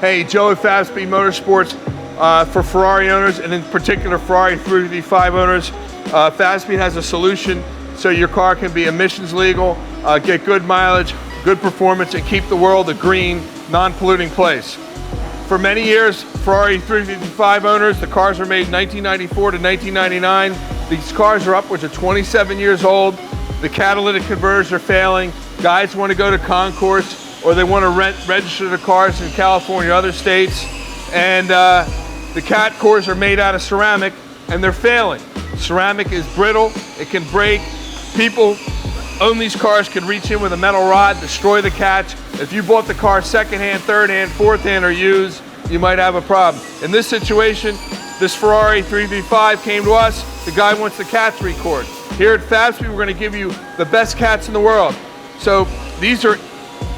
Hey, Joe at Fabspeed Motorsports for Ferrari owners, and in particular Ferrari 355 owners. Fabspeed has a solution so your car can be emissions legal, get good mileage, good performance, and keep the world a green, non-polluting place. For many years, Ferrari 355 owners, the cars were made 1994 to 1999. These cars are upwards of 27 years old. The catalytic converters are failing. Guys want to go to concourse, or they want to register their cars in California or other states. And the cat cores are made out of ceramic, and they're failing. Ceramic is brittle, it can break. People own these cars can reach in with a metal rod, destroy the catch. If you bought the car secondhand, third hand, fourth hand, or used, you might have a problem. In this situation, this Ferrari 355 came to us. The guy wants the catch record. Here at Fabspeed, we're going to give you the best cats in the world. So these are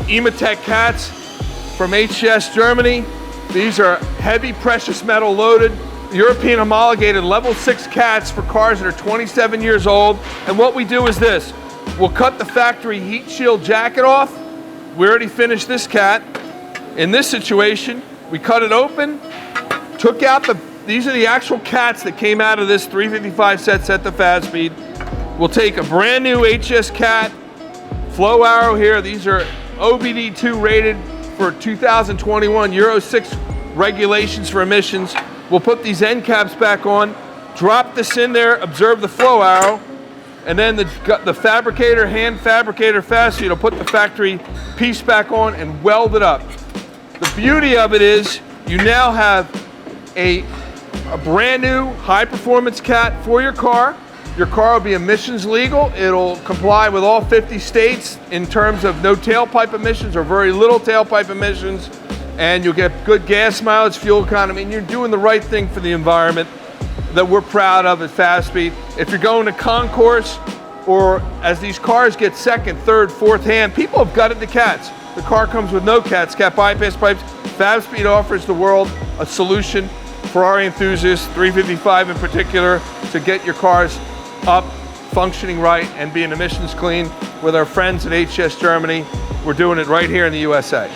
Ematech cats from HS Germany. These are heavy precious metal loaded, European homologated level 6 cats for cars that are 27 years old. And what we do is this. We'll cut the factory heat shield jacket off. We already finished this cat. In this situation, we cut it open, took out these are the actual cats that came out of this 355 set to Fabspeed. We'll take a brand new HS cat, flow arrow here. These are OBD2 rated for 2021 Euro 6 regulations for emissions. We'll put these end caps back on, drop this in there, observe the flow arrow, and then the fabricator, hand fabricator Fabspeed will put the factory piece back on and weld it up. The beauty of it is you now have a brand new high performance cat for your car. Your car will be emissions legal. It'll comply with all 50 states in terms of no tailpipe emissions or very little tailpipe emissions. And you'll get good gas mileage, fuel economy, and you're doing the right thing for the environment that we're proud of at Fabspeed. If you're going to concourse, or as these cars get second, third, fourth hand, people have gutted the cats. The car comes with no cats, cat bypass pipes. Fabspeed offers the world a solution, Ferrari enthusiasts, 355 in particular, to get your cars up, functioning right, and being emissions clean with our friends at HS Germany. We're doing it right here in the USA.